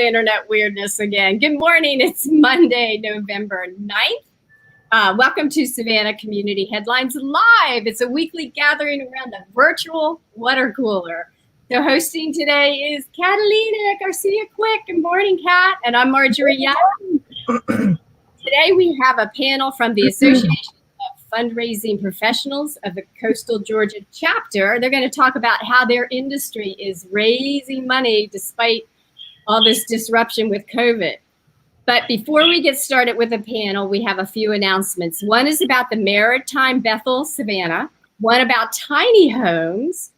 internet weirdness again. Good morning. It's Monday, November 9th. Welcome to Savannah Community Headlines Live. It's a weekly gathering around the virtual water cooler. So hosting today is Catalina Garcia Quick. Good morning, Kat. And I'm Marjorie Young. Today we have a panel from the Association of Fundraising Professionals of the Coastal Georgia chapter. They're going to talk about how their industry is raising money despite all this disruption with COVID. But before we get started with the panel, we have a few announcements. One is about the Maritime Bethel Savannah, one about tiny homes,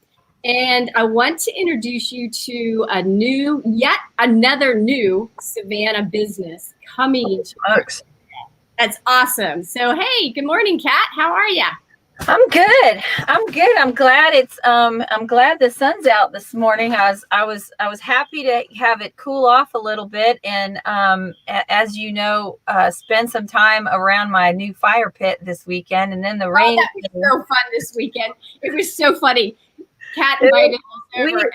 and I want to introduce you to yet another new Savannah business coming. That's awesome. So, hey, good morning, Kat. How are you? I'm good. I'm glad I'm glad the sun's out this morning. I was happy to have it cool off a little bit, and as you know, spend some time around my new fire pit this weekend, and then the rain. That was so fun this weekend. It was so funny. Kat invited us over.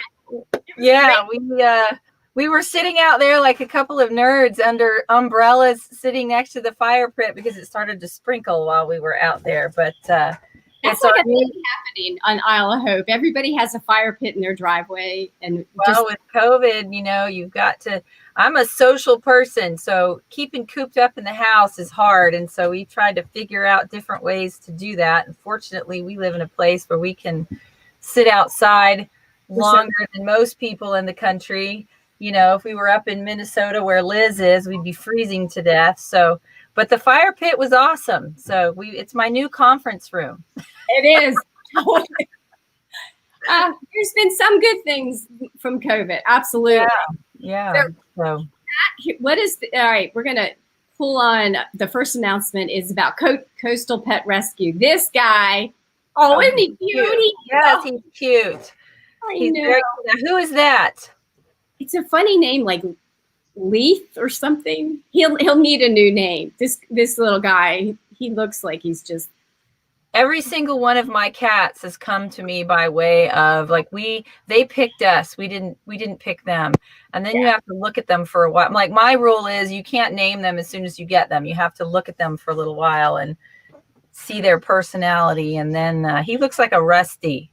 We were sitting out there like a couple of nerds under umbrellas, sitting next to the fire pit because it started to sprinkle while we were out there, but. That's like a thing happening on Isle of Hope. Everybody has a fire pit in their driveway. And with COVID, you've got to, I'm a social person, so keeping cooped up in the house is hard. And so we tried to figure out different ways to do that. And fortunately, we live in a place where we can sit outside longer than most people in the country. If we were up in Minnesota where Liz is, we'd be freezing to death. But the fire pit was awesome. So it's my new conference room. It is. There's been some good things from COVID. Absolutely. Yeah. So what is all right, we're going to pull on the first announcement is about Coastal Pet Rescue. This guy, isn't he cute? Yes, he's cute. He's very cute. Who is that? It's a funny name, like Leith or something. He'll need a new name. This little guy, he looks like he's just. Every single one of my cats has come to me by way of they picked us. We didn't pick them. And then you have to look at them for a while. Like my rule is you can't name them as soon as you get them. You have to look at them for a little while and see their personality. And then he looks like a Rusty.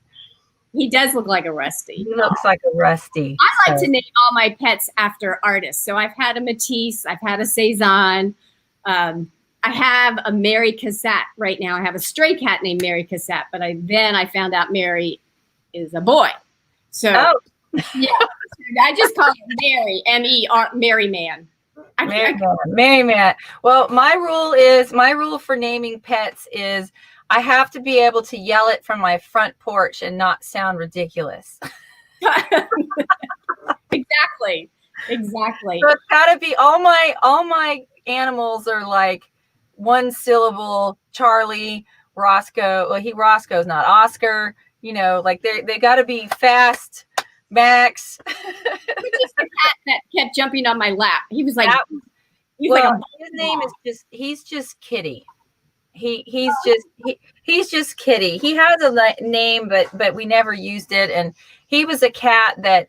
He does look like a Rusty. He looks like a Rusty. I like to name all my pets after artists. So I've had a Matisse. I've had a Cezanne. I have a Mary Cassatt right now. I have a stray cat named Mary Cassatt, but I found out Mary is a boy. So I just call it Mary, M-E-R, Mary Man. Mary Man. Well, my rule for naming pets is I have to be able to yell it from my front porch and not sound ridiculous. Exactly. So it's got to be all my animals are like one syllable. Charlie, Roscoe. Well, Roscoe's not Oscar. They got to be fast. Max. Just a cat that kept jumping on my lap. He was like, his name is he's just Kitty. He's just Kitty. He has a name, but we never used it. And he was a cat that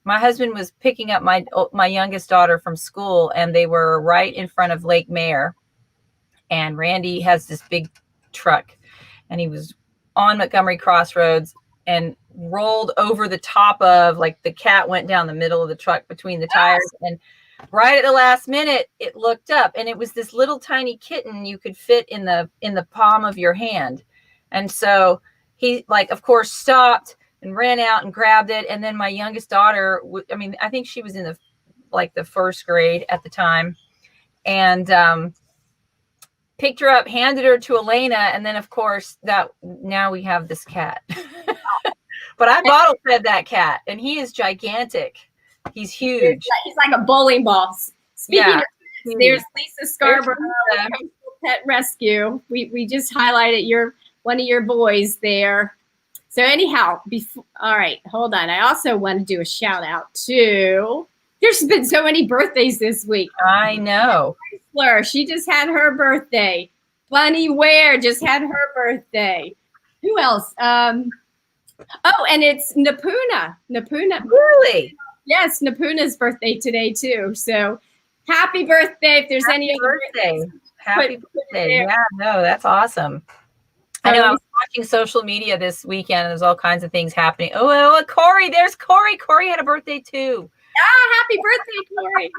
my husband was picking up my youngest daughter from school, and they were right in front of Lake Mare. And Randy has this big truck, and he was on Montgomery Crossroads and rolled over the top of the cat went down the middle of the truck between the tires, and right at the last minute, it looked up, and it was this little tiny kitten you could fit in the palm of your hand. And so he, of course, stopped and ran out and grabbed it. And then my youngest daughter, I think she was in the first grade at the time, and picked her up, handed her to Elena, and then, of course, now we have this cat. But I bottle fed that cat, and he is gigantic. He's huge. He's like a bowling ball. Speaking of pets, there's Lisa Scarborough, Pet Rescue. We just highlighted one of your boys there. So anyhow, all right, hold on. I also want to do a shout out to. There's been so many birthdays this week. I know. She just had her birthday. Bunny Ware just had her birthday. Who else? And it's Napuna. Really? Yes, Napuna's birthday today too. So happy birthday. If there's any other birthdays, happy birthday. Yeah, no, that's awesome. I know I was watching social media this weekend and there's all kinds of things happening. Oh, Corey, there's Corey. Corey had a birthday too. Happy birthday, Corey.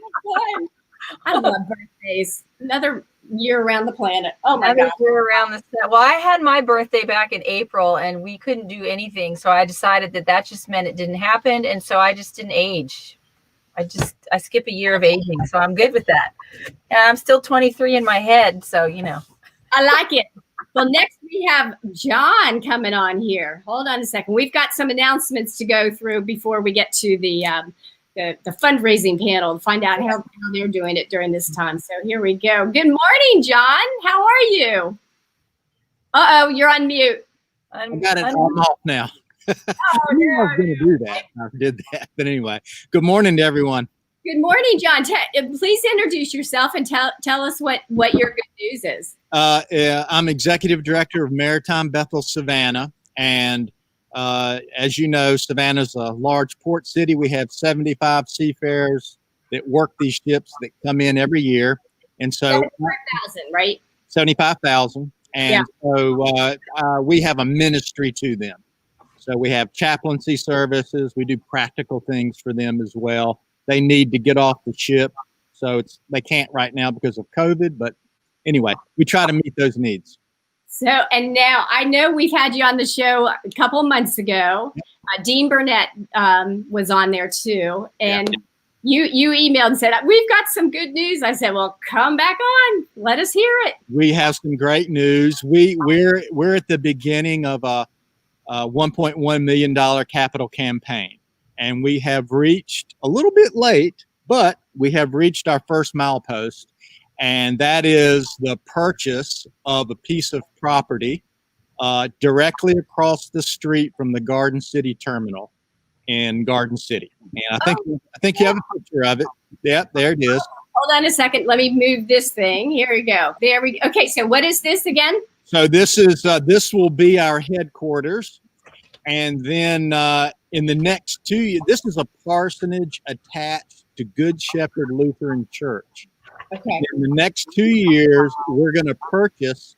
I love birthdays. Another year around the planet. Oh my God. Year around the set. Well, I had my birthday back in April and we couldn't do anything. So I decided that just meant it didn't happen. And so I just didn't age. I skip a year of aging. So I'm good with that. And I'm still 23 in my head. So, I like it. Well, next we have John coming on here. Hold on a second. We've got some announcements to go through before we get to the fundraising panel to find out how they're doing it during this time. So here we go. Good morning, John. How are you? Uh-oh, you're on mute. I got it all off now. I knew I was going to do that. I did that. But anyway, good morning to everyone. Good morning, John. Please introduce yourself and tell us what your good news is. I'm Executive Director of Maritime Bethel Savannah. And as you know, Savannah is a large port city. We have 75 seafarers that work these ships that come in every year. And so 75,000, right? 75,000. And so we have a ministry to them. So we have chaplaincy services. We do practical things for them as well. They need to get off the ship. So they can't right now because of COVID. But anyway, we try to meet those needs. So, and now I know we've had you on the show a couple of months ago. Dean Burnett was on there too. And you emailed and said, we've got some good news. I said, well, come back on. Let us hear it. We have some great news. We're at the beginning of a $1.1 million capital campaign. And we have reached a little bit late, but we have reached our first milepost. And that is the purchase of a piece of property directly across the street from the Garden City terminal in Garden City. And I think you have a picture of it. Yeah, there it is. Hold on a second. Let me move this thing. Here we go. There we go. Okay, so what is this again? So this will be our headquarters. And then in the next 2 years, this is a parsonage attached to Good Shepherd Lutheran Church. Okay. In the next 2 years, we're going to purchase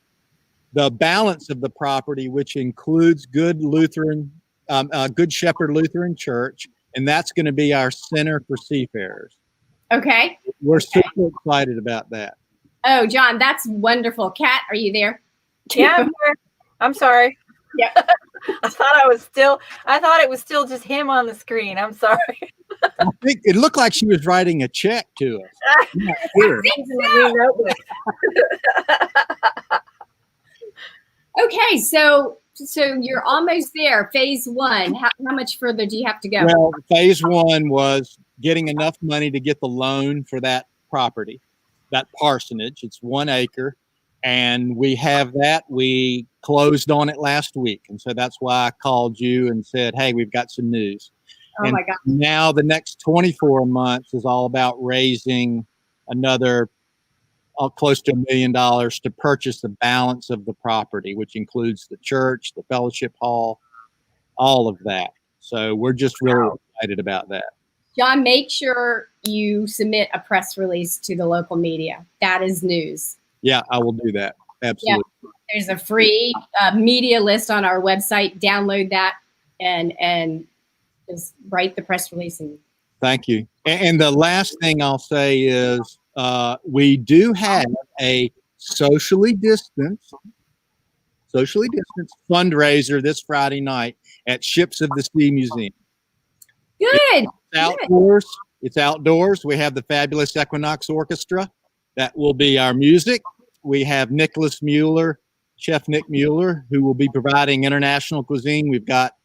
the balance of the property, which includes Good Shepherd Lutheran Church, and that's going to be our center for seafarers. Okay. We're super excited about that. Oh, John, that's wonderful. Kat, are you there? Yeah, I'm here. I'm sorry. Yeah. I thought it was still just him on the screen. I'm sorry. I think it looked like she was writing a check to us. I think so. Okay, so you're almost there. Phase one. How much further do you have to go? Well, phase one was getting enough money to get the loan for that property, that parsonage. It's 1 acre. And we have that. We closed on it last week. And so that's why I called you and said, hey, we've got some news. Oh, my God. Now the next 24 months is all about raising another close to $1 million to purchase the balance of the property, which includes the church, the fellowship hall, all of that. So we're just really excited about that. John, make sure you submit a press release to the local media. That is news. Yeah, I will do that. Absolutely. Yeah. There's a free media list on our website. Download that and just write the press release. Thank you. And the last thing I'll say is we do have a socially distanced fundraiser this Friday night at Ships of the Sea Museum. Good. It's outdoors. It's outdoors. We have the fabulous Equinox Orchestra. That will be our music. We have Nicholas Mueller, Chef Nick Mueller, who will be providing international cuisine. We've got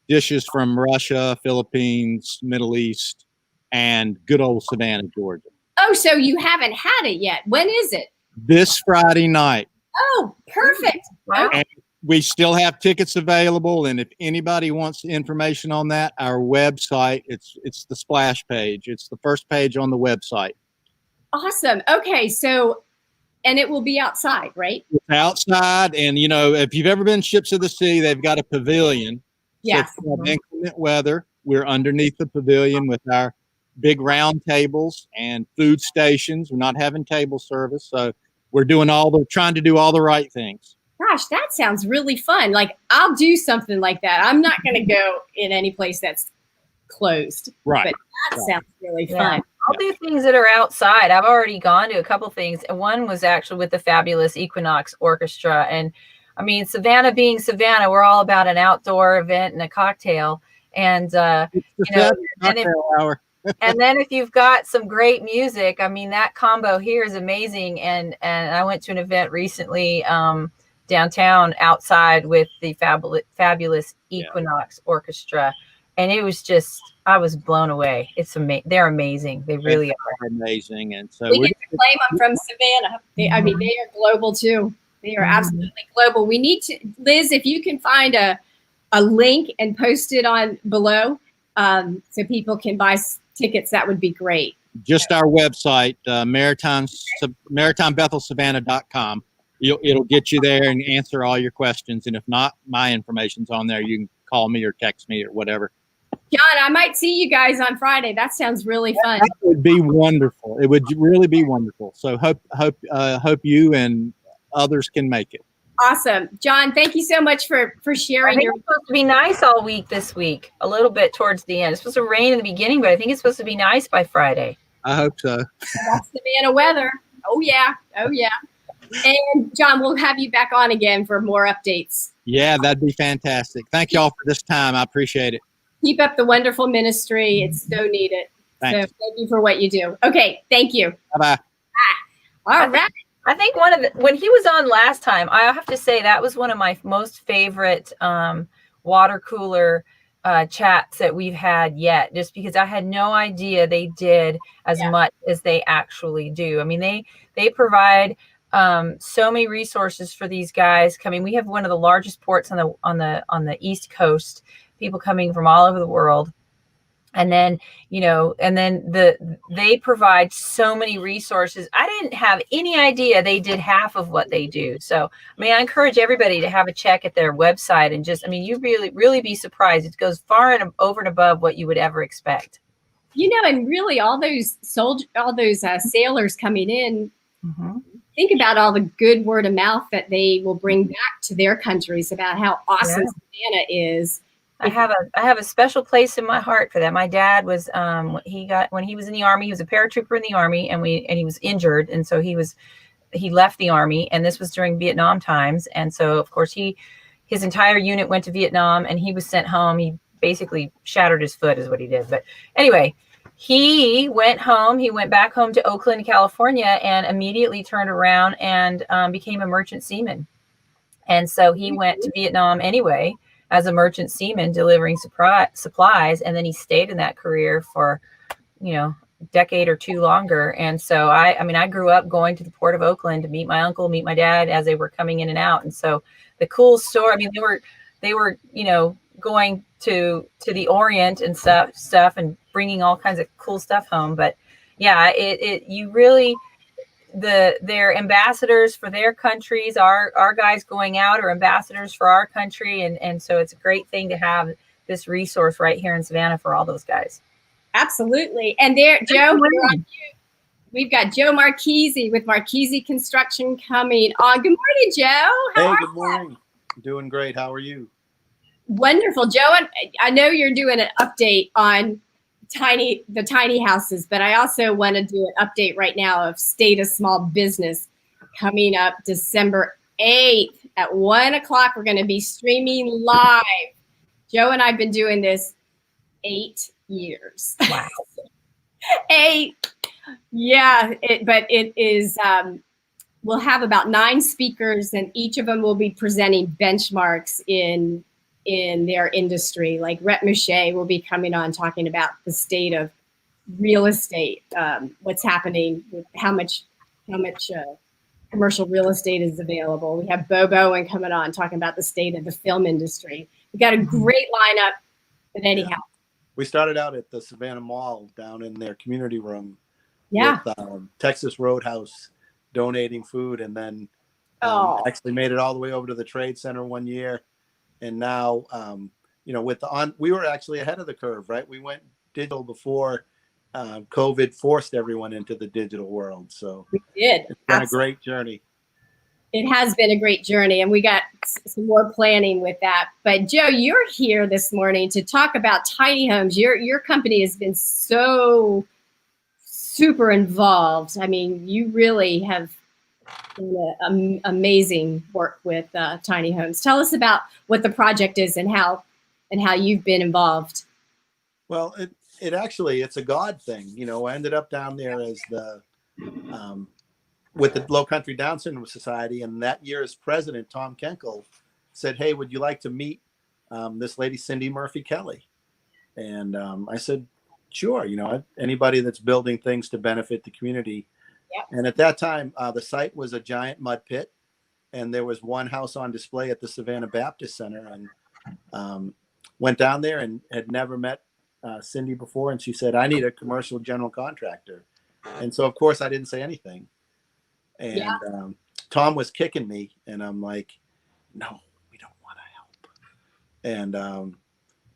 dishes from Russia, Philippines, Middle East, and good old Savannah, Georgia. Oh, so you haven't had it yet. When is it? This Friday night. Oh, perfect. Wow. And we still have tickets available. And if anybody wants information on that, our website, it's the splash page. It's the first page on the website. Awesome. Okay, so, and it will be outside, right? It's outside, and if you've ever been Ships of the Sea, they've got a pavilion. Yes. So if you have inclement weather, we're underneath the pavilion with our big round tables and food stations. We're not having table service, so we're trying to do all the right things. Gosh, that sounds really fun. Like, I'll do something like that. I'm not going to go in any place that's closed. Right. But that sounds really Yeah. fun. I'll do things that are outside. I've already gone to a couple things. And one was actually with the fabulous Equinox Orchestra. And I mean, Savannah being Savannah, we're all about an outdoor event and a cocktail. And, and then if you've got some great music, I mean, that combo here is amazing. And I went to an event recently downtown outside with the fabulous Equinox Orchestra. And it was just, I was blown away. It's amazing. They're amazing. They really are amazing. And so we get to claim them from Savannah. They are global too. They are absolutely global. We need to, Liz, if you can find a link and post it on below so people can buy tickets, that would be great. Just our website, maritimebethelsavannah.com. It'll get you there and answer all your questions. And if not, my information's on there. You can call me or text me or whatever. John, I might see you guys on Friday. That sounds really fun. That would be wonderful. It would really be wonderful. So hope you and others can make it. Awesome. John, thank you so much for sharing. It's supposed to be nice all week this week, a little bit towards the end. It's supposed to rain in the beginning, but I think it's supposed to be nice by Friday. I hope so. That's Savannah weather. Oh, yeah. Oh, yeah. And John, we'll have you back on again for more updates. Yeah, that'd be fantastic. Thank y'all for this time. I appreciate it. Keep up the wonderful ministry. It's so needed. Thanks. So thank you for what you do. Okay. Thank you. Bye-bye. All right. I think when he was on last time, I have to say that was one of my most favorite water cooler chats that we've had yet, just because I had no idea they did as much as they actually do. I mean, they provide so many resources for these guys coming. We have one of the largest ports on the East Coast, people coming from all over the world. And then, they provide so many resources. I didn't have any idea they did half of what they do. So, I mean, I encourage everybody to have a check at their website and just, I mean, you really be surprised. It goes far and over and above what you would ever expect. And really all those sailors coming in, think about all the good word of mouth that they will bring back to their countries about how awesome Savannah is. I have a special place in my heart for that. My dad was when he was in the Army, he was a paratrooper in the Army, and he was injured, and so he left the Army, and this was during Vietnam times, and so of course his entire unit went to Vietnam, and he was sent home. He basically shattered his foot is what he did. But anyway, he went home. He went back home to Oakland, California, and immediately turned around and became a merchant seaman. And so he went to Vietnam anyway as a merchant seaman delivering supplies. And then he stayed in that career for, a decade or two longer. And so I grew up going to the Port of Oakland to meet my uncle, meet my dad as they were coming in and out. And so the cool story, I mean, they were, going to the Orient and stuff and bringing all kinds of cool stuff home. But yeah, they're ambassadors for their countries. Our guys going out are ambassadors for our country. And so it's a great thing to have this resource right here in Savannah for all those guys. Absolutely. And there, Joe, we've got Joe Marchese with Marchese Construction coming on. Good morning, Joe. Hey, good morning. Doing great. How are you? Wonderful, Joe. I know you're doing an update on the tiny houses, but I also want to do an update right now of State of Small Business coming up December 8th at 1:00. We're going to be streaming live. Joe and I've been doing this 8 years. Wow. 8. Yeah, but it is, we'll have about 9 speakers, and each of them will be presenting benchmarks in their industry. Like Rhett Mouchet will be coming on talking about the state of real estate, what's happening with how much commercial real estate is available. We have Bo Bowen coming on talking about the state of the film industry. We've got a great lineup. But anyhow, we started out at the Savannah Mall down in their community room. Yeah. With Texas Roadhouse donating food, and then actually made it all the way over to the Trade Center one year. And now, we were actually ahead of the curve, right? We went digital before COVID forced everyone into the digital world. So We did. it's been a great journey. It has been a great journey, and we got some more planning with that. But Joe, you're here this morning to talk about tiny homes. Your company has been so super involved. I mean, you really have done amazing work with tiny homes. Tell us about what the project is and how you've been involved. Well, it actually, it's a God thing. You know, I ended up down there as the with the Low Country Down Syndrome Society, and that year's president, Tom Kenkel, said, "Hey, would you like to meet this lady, Cindy Murphy Kelly?" And I said, "Sure." You know, anybody that's building things to benefit the community. Yep. And at that time, the site was a giant mud pit, and there was one house on display at the Savannah Baptist Center, and went down there and had never met Cindy before, and she said, "I need a commercial general contractor." And so, of course, I didn't say anything. And Tom was kicking me, and I'm like, "No, we don't want to help." And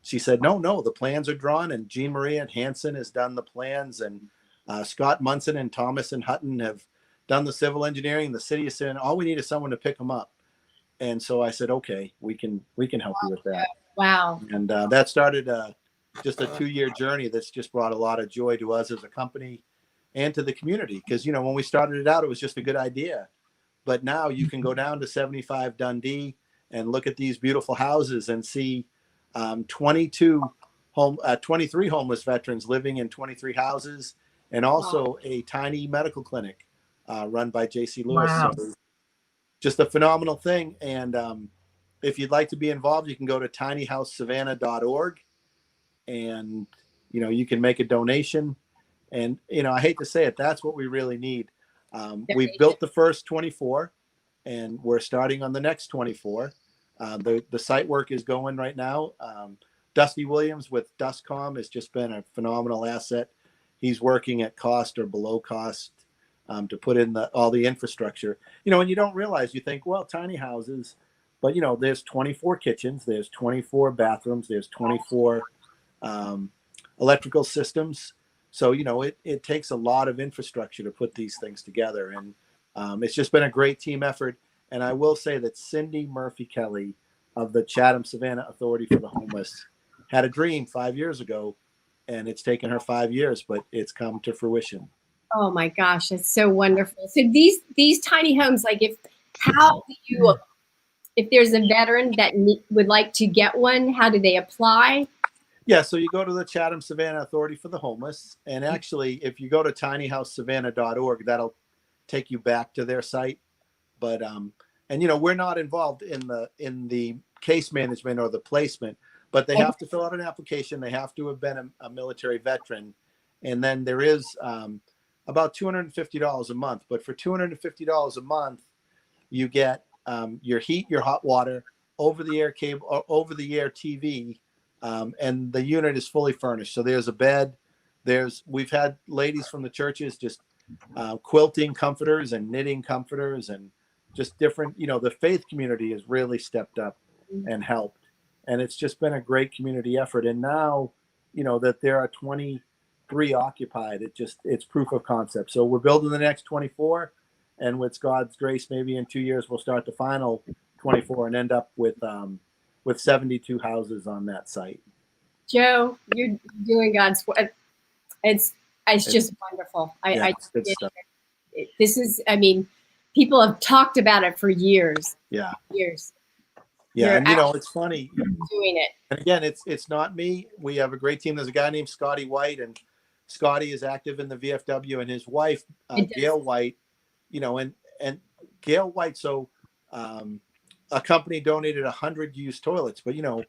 she said, no, the plans are drawn, and Jean Maria Hansen has done the plans, and Scott Munson and Thomas and Hutton have done the civil engineering. The city is saying, all we need is someone to pick them up. And so I said, okay, we can help you with that. Wow. And that started just a 2-year journey that's just brought a lot of joy to us as a company and to the community. Because, you know, when we started it out, it was just a good idea. But now you can go down to 75 Dundee and look at these beautiful houses and see 23 homeless veterans living in 23 houses, and also a tiny medical clinic run by J.C. Lewis. Wow. So just a phenomenal thing. And if you'd like to be involved, you can go to tinyhousesavannah.org, and, you know, you can make a donation. And, you know, I hate to say it, that's what we really need. We've built the first 24, and we're starting on the next 24. The site work is going right now. Dusty Williams with Dustcom has just been a phenomenal asset. He's working at cost or below cost to put in all the infrastructure. You know, and you don't realize, you think, well, tiny houses, but, you know, there's 24 kitchens, there's 24 bathrooms, there's 24 electrical systems. So, you know, it takes a lot of infrastructure to put these things together. And it's just been a great team effort. And I will say that Cindy Murphy Kelly of the Chatham Savannah Authority for the Homeless had a dream 5 years ago, and it's taken her 5 years, but it's come to fruition. Oh my gosh, it's so wonderful. So these tiny homes, like if there's a veteran that would like to get one, how do they apply? Yeah, so you go to the Chatham Savannah Authority for the Homeless, and actually, if you go to tinyhousesavannah.org, that'll take you back to their site. But and you know, we're not involved in the case management or the placement, but they have to fill out an application. They have to have been a military veteran, and then there is about $250 a month. But for $250 a month, you get your heat, your hot water, over-the-air cable, or over-the-air TV. And the unit is fully furnished. So there's a bed. We've had ladies from the churches just quilting comforters and knitting comforters, and just different, you know, the faith community has really stepped up and helped. And it's just been a great community effort. And now, you know, that there are 23 occupied, it's proof of concept. So we're building the next 24, and with God's grace, maybe in 2 years, we'll start the final 24 and end up with 72 houses on that site. Joe, you're doing God's work. It's just wonderful. This is, I mean, people have talked about it for years. Yeah. Years. Yeah, and you know, it's funny doing it. And again, it's not me. We have a great team. There's a guy named Scotty White, and Scotty is active in the VFW, and his wife, Gail White, you know, and Gail White. So a company donated 100 used toilets, but you know,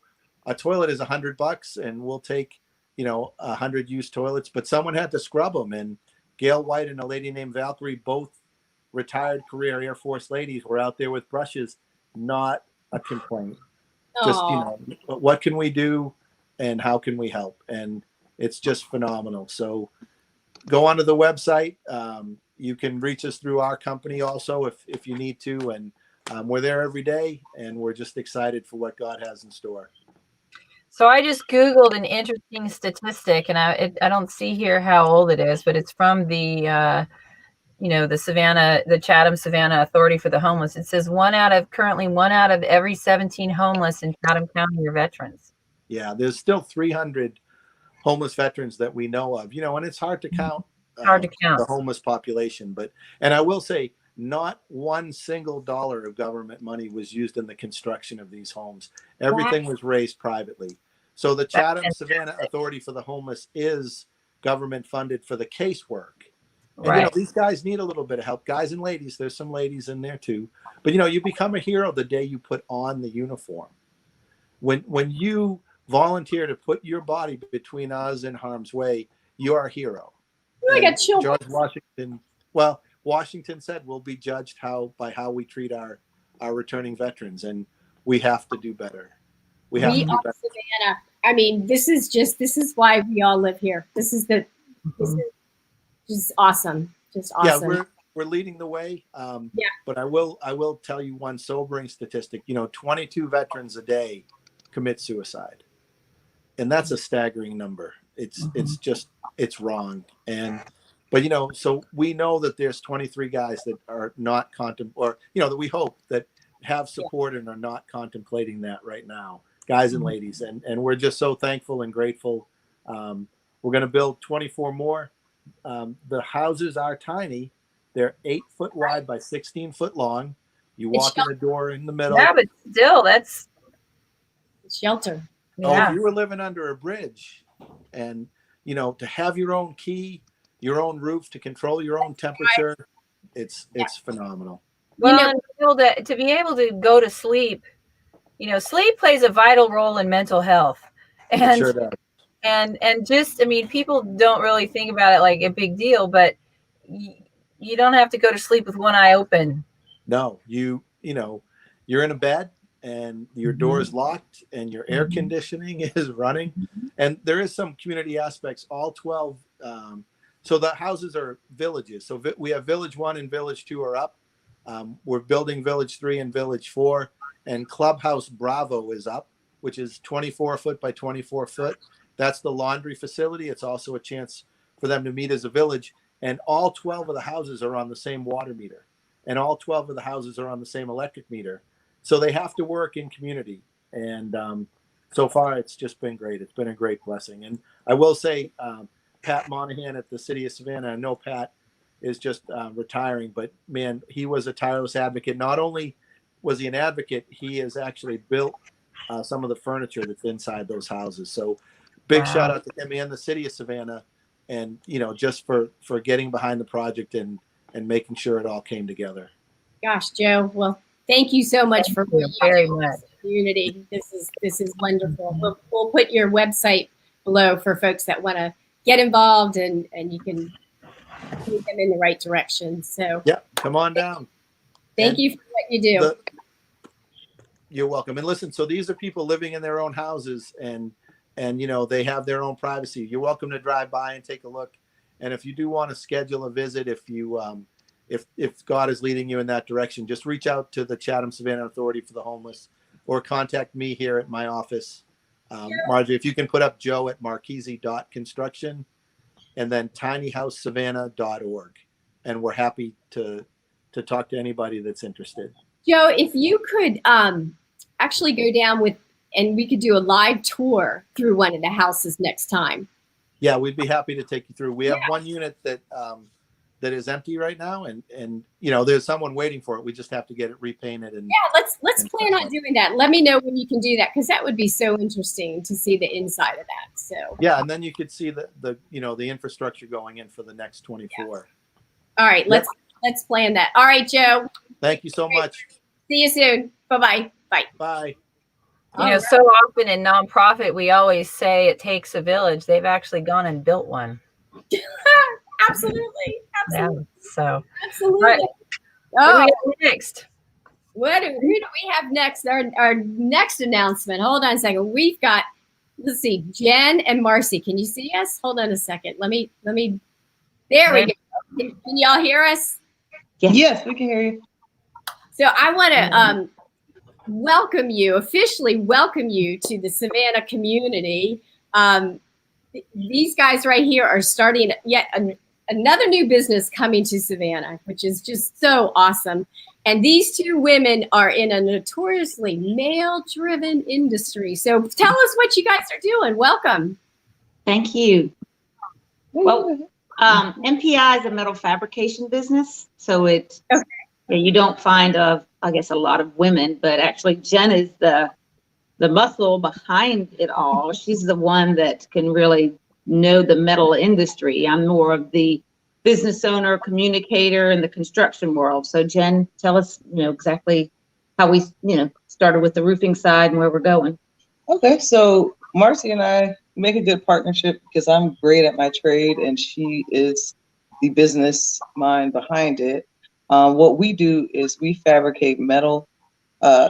a toilet is $100, and we'll take, you know, 100 used toilets, but someone had to scrub them. And Gail White and a lady named Valkyrie, both retired career Air Force ladies, were out there with brushes. Not a complaint. Just, you know, what can we do and how can we help? And it's just phenomenal. So go onto the website. You can reach us through our company also if you need to. And we're there every day, and we're just excited for what God has in store. So I just Googled an interesting statistic, and I don't see here how old it is, but it's from the the Chatham Savannah Authority for the Homeless. It says currently one out of every 17 homeless in Chatham County are veterans. Yeah, there's still 300 homeless veterans that we know of, and it's hard to count, the homeless population. And I will say, not one single dollar of government money was used in the construction of these homes. Everything was raised privately. So the Chatham Savannah Authority for the Homeless is government funded for the casework. And, these guys need a little bit of help. Guys and ladies, there's some ladies in there too. But, you become a hero the day you put on the uniform. When you volunteer to put your body between us and harm's way, you are a hero. I got children. George Washington said we'll be judged by how we treat our returning veterans, and we have to do better. We are Savannah. I mean, this is why we all live here. This is just awesome. Just awesome. Yeah, we're leading the way. But I will tell you one sobering statistic. 22 veterans a day commit suicide, and that's a staggering number. It's wrong. But so we know that there's 23 guys that are not that we hope that have support and are not contemplating that right now, guys and ladies. And we're just so thankful and grateful. We're going to build 24 more. The houses are tiny. They're 8 foot wide by 16 foot long. You walk in the door in the middle. Yeah, but still, that's shelter. Yeah. If you were living under a bridge, and to have your own key, your own roof, to control your own temperature, it's phenomenal. Well, to be able to go to sleep, sleep plays a vital role in mental health, and it sure does. And people don't really think about it like a big deal, but you don't have to go to sleep with one eye open. No, you're in a bed and your door is locked and your air conditioning is running. And there is some community aspects. All 12. So the houses are villages. So we have Village 1 and Village 2 are up. We're building Village 3 and Village 4. And Clubhouse Bravo is up, which is 24 foot by 24 foot. That's the laundry facility. It's also a chance for them to meet as a village. And all 12 of the houses are on the same water meter. And all 12 of the houses are on the same electric meter. So they have to work in community. And so far, it's just been great. It's been a great blessing. And I will say, Pat Monahan at the City of Savannah, I know Pat is just retiring, but man, he was a tireless advocate. Not only was he an advocate, he has actually built some of the furniture that's inside those houses. So big shout out to him and the City of Savannah, and just for getting behind the project and making sure it all came together. Gosh, Joe. Well, thank you so much for very much. Community. This is wonderful. We'll put your website below for folks that want to get involved, and you can move them in the right direction. So yeah, come on down. Thank you for what you do. You're welcome. And listen, so these are people living in their own houses, and they have their own privacy. You're welcome to drive by and take a look. And if you do want to schedule a visit, if you if God is leading you in that direction, just reach out to the Chatham Savannah Authority for the Homeless, or contact me here at my office. Marjorie, if you can put up Joe at marchese.construction and then tinyhousesavannah.org. And we're happy to talk to anybody that's interested. Joe, if you could actually go down and we could do a live tour through one of the houses next time. Yeah, we'd be happy to take you through. We have one unit that is empty right now, and there's someone waiting for it. We just have to get it repainted. And let's plan on doing that. Let me know when you can do that, because that would be so interesting to see the inside of that. So yeah, and then you could see the infrastructure going in for the next 24. Yes. All right, let's plan that. All right, Joe. Thank you so much. See you soon. Bye-bye. Bye. Bye. So often in nonprofit, we always say it takes a village. They've actually gone and built one. Absolutely. Yeah, so absolutely. Right. What do we have next? Who do we have next? Our next announcement. Hold on a second. We've got, let's see, Jen and Marcy. Can you see us? Hold on a second. Let me. There we go. Can y'all hear us? Yes, we can hear you. So I want to officially welcome you to the Savannah community. These guys right here are starting yet another new business coming to Savannah, which is just so awesome. And these two women are in a notoriously male-driven industry. So tell us what you guys are doing. Welcome. Thank you. Well, MPI is a metal fabrication business. So you don't find, I guess, a lot of women, but actually Jen is the muscle behind it all. She's the one that can really know the metal industry. I'm more of the business owner, communicator in the construction world. So Jen, tell us, exactly how we, started with the roofing side and where we're going. Okay, so Marcy and I make a good partnership because I'm great at my trade and she is the business mind behind it. What we do is we fabricate metal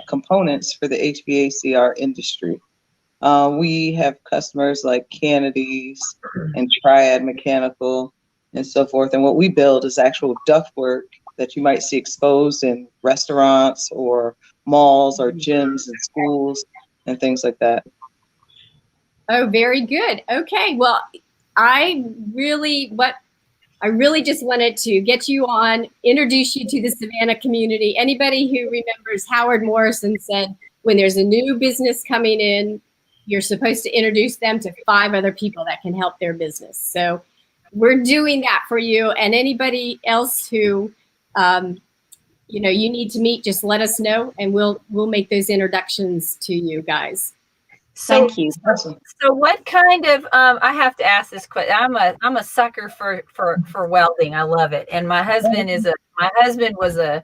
components for the HVACR industry. We have customers like Kennedy's and Triad Mechanical and so forth. And what we build is actual ductwork that you might see exposed in restaurants or malls or gyms and schools and things like that. Oh, very good. Okay. Well, I really just wanted to get you on, introduce you to the Savannah community. Anybody who remembers Howard Morrison said, when there's a new business coming in, you're supposed to introduce them to 5 other people that can help their business. So we're doing that for you. And anybody else who, you need to meet, just let us know and we'll make those introductions to you guys. Thank you. So what kind of, I have to ask this question. I'm a sucker for welding. I love it. And my husband was a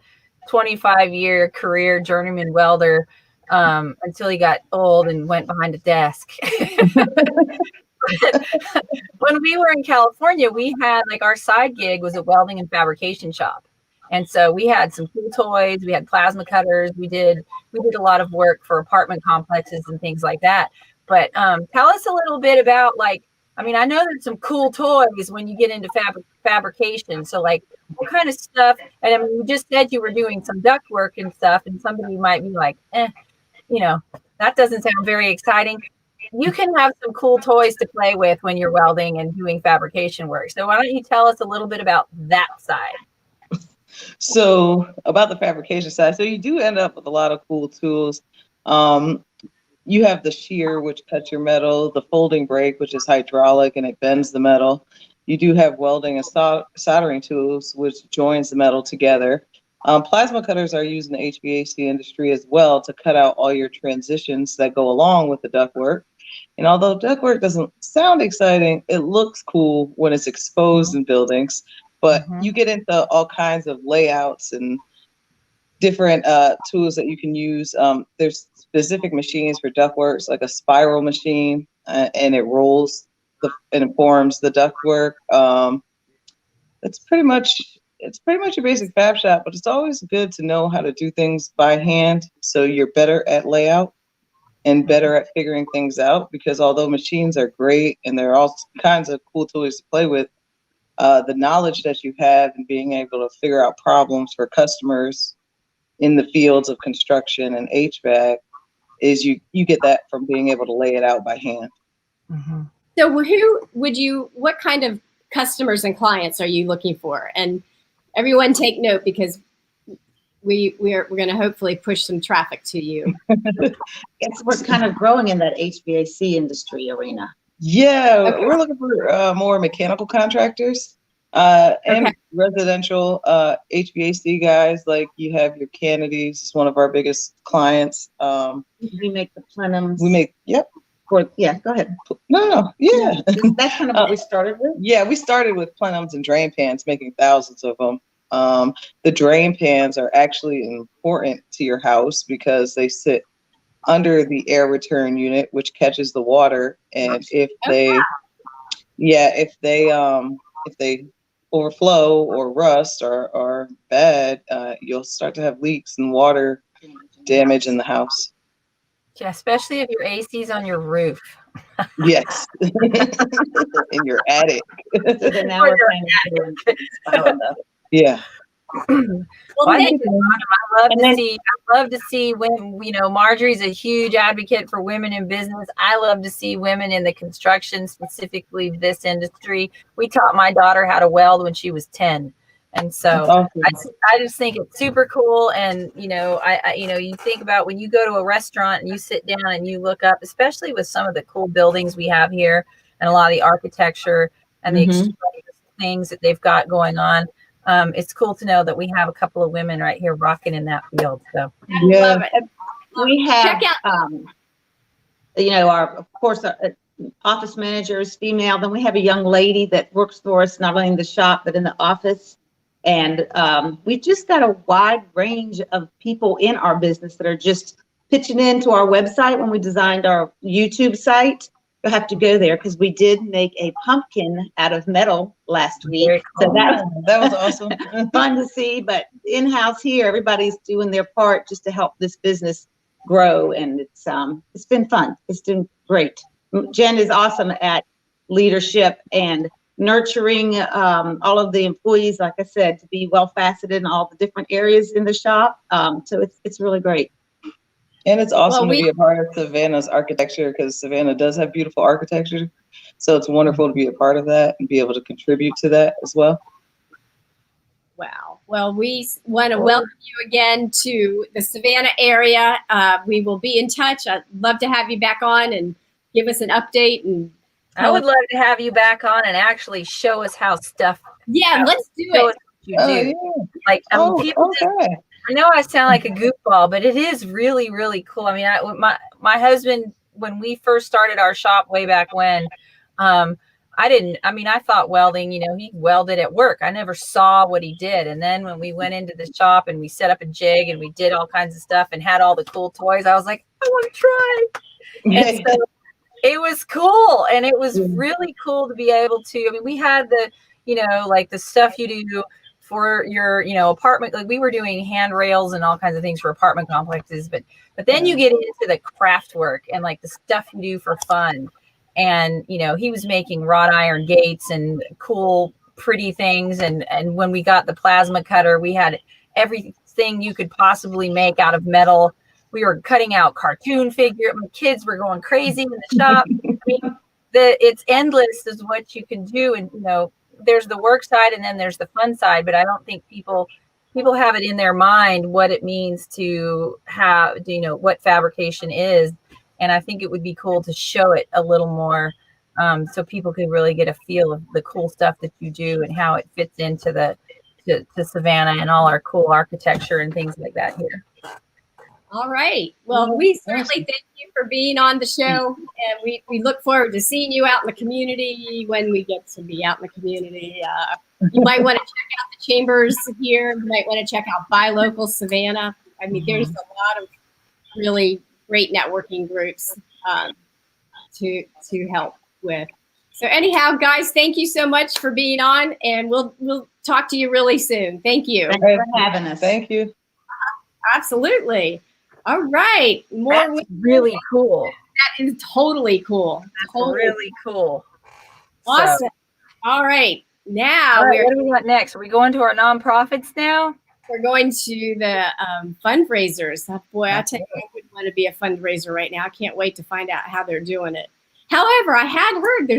25-year career journeyman welder until he got old and went behind a desk. When we were in California, we had our side gig was a welding and fabrication shop. And so we had some cool toys, we had plasma cutters, we did a lot of work for apartment complexes and things like that. But tell us a little bit about I know there's some cool toys when you get into fabrication. So what kind of stuff, and you just said you were doing some duct work and stuff, and somebody might be like, that doesn't sound very exciting. You can have some cool toys to play with when you're welding and doing fabrication work. So why don't you tell us a little bit about that side? So about the fabrication side, so you do end up with a lot of cool tools. You have the shear, which cuts your metal, the folding brake, which is hydraulic and it bends the metal. You do have welding and soldering tools, which joins the metal together. Plasma cutters are used in the HVAC industry as well to cut out all your transitions that go along with the ductwork. And although ductwork doesn't sound exciting, it looks cool when it's exposed in buildings. But you get into all kinds of layouts and different tools that you can use. There's specific machines for ductworks, like a spiral machine, and it rolls and it forms the ductwork. It's pretty much your basic fab shop, but it's always good to know how to do things by hand so you're better at layout and better at figuring things out. Because although machines are great and there are all kinds of cool tools to play with, the knowledge that you have and being able to figure out problems for customers in the fields of construction and HVAC is you get that from being able to lay it out by hand. Mm-hmm. So what kind of customers and clients are you looking for? And everyone take note because we're going to hopefully push some traffic to you. We're kind of growing in that HVAC industry arena. Yeah, okay. We're looking for more mechanical contractors and residential HVAC guys. Like you have your Kennedy's, is one of our biggest clients. We make the plenums. Go ahead. No, yeah. That's kind of what we started with? Yeah, we started with plenums and drain pans, making thousands of them. The drain pans are actually important to your house because they sit under the air return unit, which catches the water, and if they overflow or rust or are bad, you'll start to have leaks and water damage in the house. Yeah, especially if your AC's on your roof. Yes, in your attic. So now we're Yeah. Well, I thank you. love to see women, Marjorie's a huge advocate for women in business. I love to see women in the construction, specifically this industry. We taught my daughter how to weld when she was 10. And so Awesome. I just think it's super cool. And, you think about when you go to a restaurant and you sit down and you look up, especially with some of the cool buildings we have here and a lot of the architecture and the extreme things that they've got going on. It's cool to know that we have a couple of women right here rocking in that field. So I love it. We have, Check out. Our office manager is female. Then we have a young lady that works for us, not only in the shop, but in the office. And we've just got a wide range of people in our business that are just pitching into our website. When we designed our YouTube site, you'll have to go there because we did make a pumpkin out of metal last week. Cool. So that was awesome. fun to see. But in-house here, everybody's doing their part just to help this business grow. And it's been fun. It's been great. Jen is awesome at leadership and nurturing all of the employees, like I said, to be well faceted in all the different areas in the shop. So it's really great. And it's awesome to be a part of Savannah's architecture because Savannah does have beautiful architecture. So it's wonderful to be a part of that and be able to contribute to that as well. Wow. Well, we want to welcome you again to the Savannah area. We will be in touch. I'd love to have you back on and give us an update. And I would love to have you back on and actually show us how stuff. Yeah, let's do it. You do. Yeah. Like people. I know I sound like a goofball, but it is really, really cool. I mean, my husband, when we first started our shop way back when, I thought welding, he welded at work. I never saw what he did. And then when we went into the shop and we set up a jig and we did all kinds of stuff and had all the cool toys, I was like, I want to try. And so it was cool. And it was really cool to be able to, we had the, like the stuff you do for your, apartment. Like we were doing handrails and all kinds of things for apartment complexes, but then you get into the craft work and like the stuff you do for fun. And, he was making wrought iron gates and cool, pretty things. And when we got the plasma cutter, we had everything you could possibly make out of metal. We were cutting out cartoon figures. My kids were going crazy in the shop. I mean, it's endless is what you can do. And, there's the work side and then there's the fun side, but I don't think people have it in their mind what it means to have, what fabrication is. And I think it would be cool to show it a little more so people could really get a feel of the cool stuff that you do and how it fits into to Savannah and all our cool architecture and things like that here. All right. Well, we certainly thank you for being on the show. And we look forward to seeing you out in the community when we get to be out in the community. You might want to check out the chambers here. You might want to check out Buy Local Savannah. I mean, there's a lot of really great networking groups to help with. So anyhow, guys, thank you so much for being on. And we'll talk to you really soon. Thank you. Thanks for having us. Thank you. Absolutely. All right. That's really cool. That is totally cool. That's really cool. Awesome. So. All right. Now, what do we got next? Are we going to our nonprofits now? We're going to the fundraisers. Boy, I tell you, I would want to be a fundraiser right now. I can't wait to find out how they're doing it. However, I had heard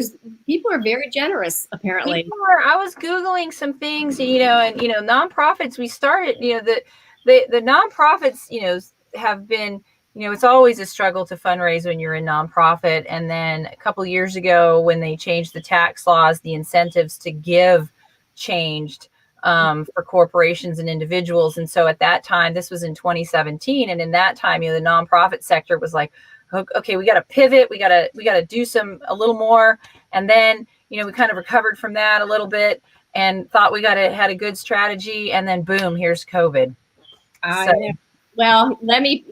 people are very generous, apparently. I was Googling some things, and nonprofits, we started, the nonprofits, have been, it's always a struggle to fundraise when you're a nonprofit. And then a couple of years ago, when they changed the tax laws, the incentives to give changed for corporations and individuals. And so at that time, this was in 2017. And in that time, the nonprofit sector was like, okay, we got to pivot. We got to do a little more. And then, we kind of recovered from that a little bit and thought we had a good strategy. And then boom, here's COVID. Well, let me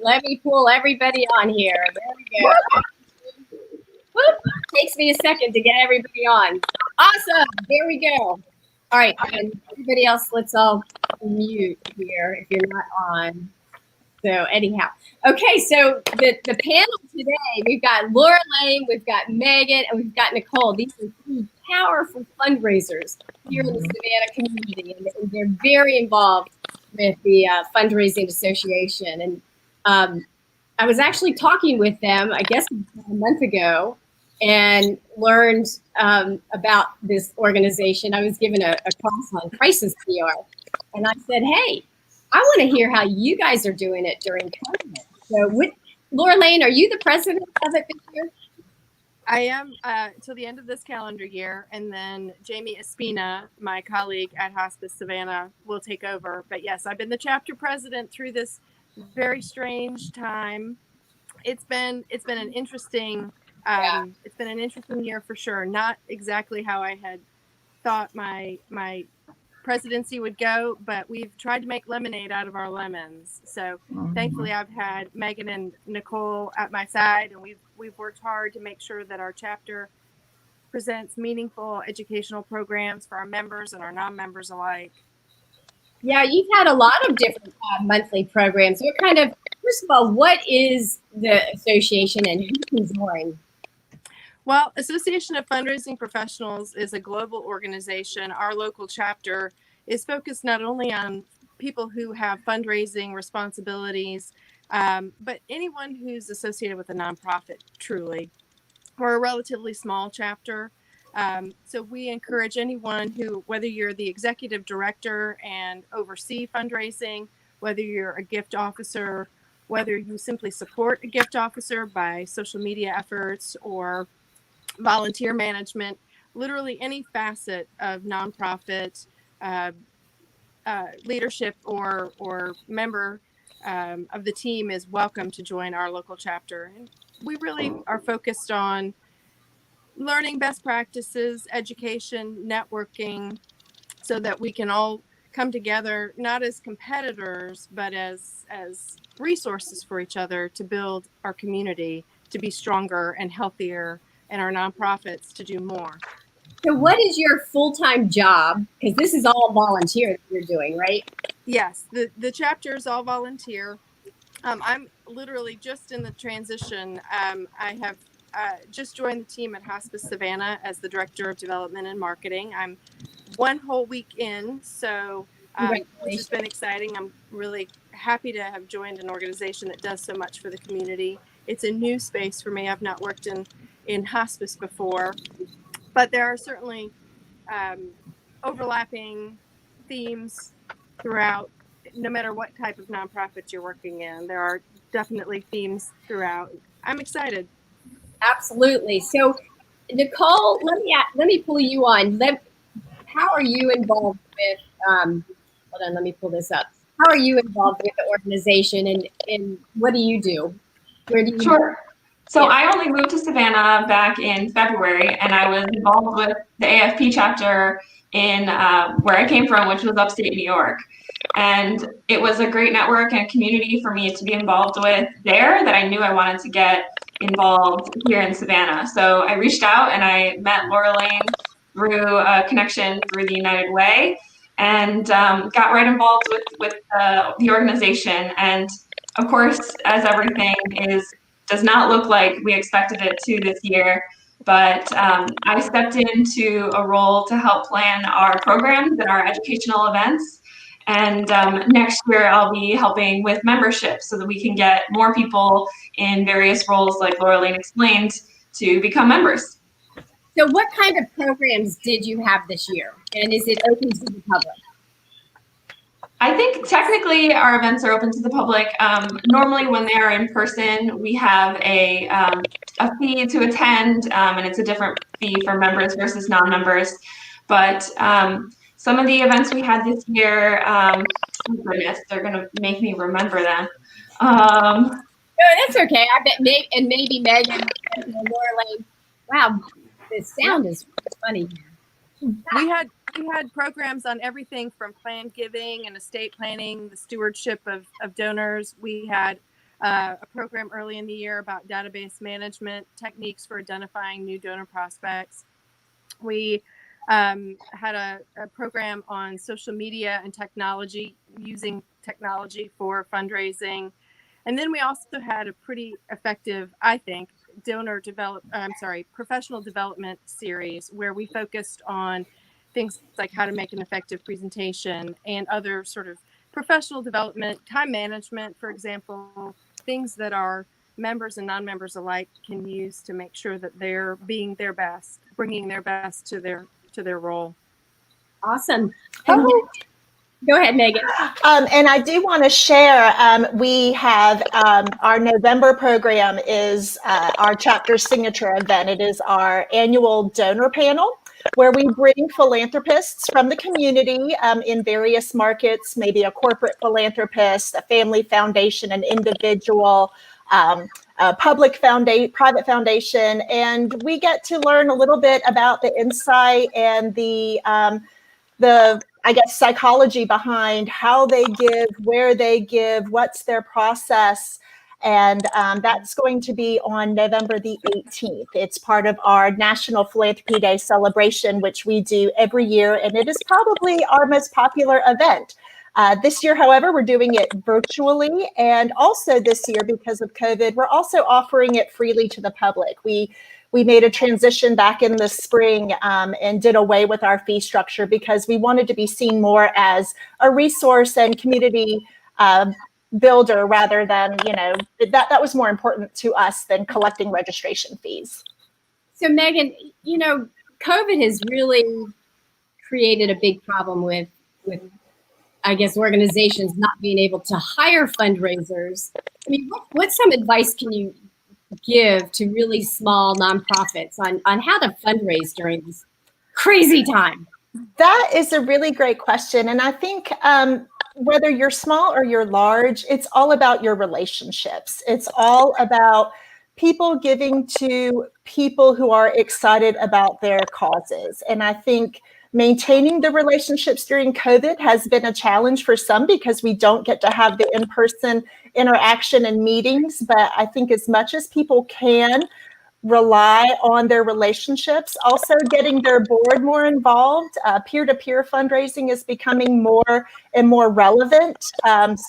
pull everybody on here. There we go. Whoop. Takes me a second to get everybody on. Awesome. There we go. All right. And everybody else, let's all mute here if you're not on. So anyhow. Okay. So the panel today, we've got Laura Lane, we've got Megan, and we've got Nicole. These are two powerful fundraisers here in the Savannah community, and they're very involved with the Fundraising Association. And I was actually talking with them, I guess, a month ago, and learned about this organization. I was given a class on crisis PR, and I said, hey, I want to hear how you guys are doing it during COVID. So Laura Lane, are you the president of it this year? I am till the end of this calendar year, and then Jamie Espina, my colleague at Hospice Savannah, will take over. But yes, I've been the chapter president through this very strange time. It's been an interesting it's been an interesting year for sure. Not exactly how I had thought my presidency would go, but we've tried to make lemonade out of our lemons. So thankfully I've had Megan and Nicole at my side, and we've worked hard to make sure that our chapter presents meaningful educational programs for our members and our non-members alike. Yeah, you've had a lot of different monthly programs. First of all, what is the association and who can join? Well, Association of Fundraising Professionals is a global organization. Our local chapter is focused not only on people who have fundraising responsibilities, but anyone who's associated with a nonprofit, truly. We're a relatively small chapter. So we encourage anyone who, whether you're the executive director and oversee fundraising, whether you're a gift officer, whether you simply support a gift officer by social media efforts or volunteer management, literally any facet of nonprofit leadership or member of the team is welcome to join our local chapter. And we really are focused on learning best practices, education, networking, so that we can all come together, not as competitors, but as resources for each other to build our community to be stronger and healthier, and our nonprofits to do more. So what is your full-time job? Because this is all volunteer that you're doing, right? Yes, the chapter is all volunteer. I'm literally just in the transition. I have just joined the team at Hospice Savannah as the Director of Development and Marketing. I'm one whole week in, so which has been exciting. I'm really happy to have joined an organization that does so much for the community. It's a new space for me. I've not worked in hospice before, but there are certainly overlapping themes throughout. No matter what type of nonprofit you're working in, there are definitely themes throughout. I'm excited. Absolutely. So, Nicole, let me pull you on. How are you involved with? Hold on, let me pull this up. How are you involved with the organization, and what do you do? Where do you? Sure. So I only moved to Savannah back in February, and I was involved with the AFP chapter in where I came from, which was upstate New York. And it was a great network and community for me to be involved with there that I knew I wanted to get involved here in Savannah. So I reached out and I met Laura Lane through a connection through the United Way, and got right involved with the organization. And of course, as everything does not look like we expected it to this year, but I stepped into a role to help plan our programs and our educational events. And next year I'll be helping with membership so that we can get more people in various roles, like Laura Lane explained, to become members. So what kind of programs did you have this year? And is it open to the public? I think technically our events are open to the public. Normally when they are in person, we have a fee to attend, and it's a different fee for members versus non-members. But some of the events we had this year, oh goodness, they're gonna make me remember them. No, that's okay. I bet maybe Megan and Laura Lane. Wow, the sound is funny. We had programs on everything from planned giving and estate planning, the stewardship of donors. We had a program early in the year about database management techniques for identifying new donor prospects. We had a program on social media and technology, using technology for fundraising. And then we also had a pretty effective, I think, professional development series where we focused on things like how to make an effective presentation and other sort of professional development, time management, for example, things that our members and non-members alike can use to make sure that they're being their best, bringing their best to their role. Awesome. Go ahead, Megan. And I do want to share, we have our November program is our chapter signature event. It is our annual donor panel where we bring philanthropists from the community in various markets, maybe a corporate philanthropist, a family foundation, an individual, a public private foundation, and we get to learn a little bit about the insight and the I guess psychology behind how they give, where they give, what's their process. And that's going to be on November the 18th. It's part of our National Philanthropy Day celebration, which we do every year. And it is probably our most popular event. This year, however, we're doing it virtually. And also this year, because of COVID, we're also offering it freely to the public. We made a transition back in the spring and did away with our fee structure because we wanted to be seen more as a resource and community builder rather than, that was more important to us than collecting registration fees. So Megan, COVID has really created a big problem with I guess, organizations not being able to hire fundraisers. I mean, what some advice can you give to really small nonprofits on how to fundraise during this crazy time? That is a really great question. And I think whether you're small or you're large, it's all about your relationships. It's all about people giving to people who are excited about their causes. And I think maintaining the relationships during COVID has been a challenge for some because we don't get to have the in-person interaction and meetings. But I think as much as people can rely on their relationships, also getting their board more involved. Peer-to-peer fundraising is becoming more and more relevant.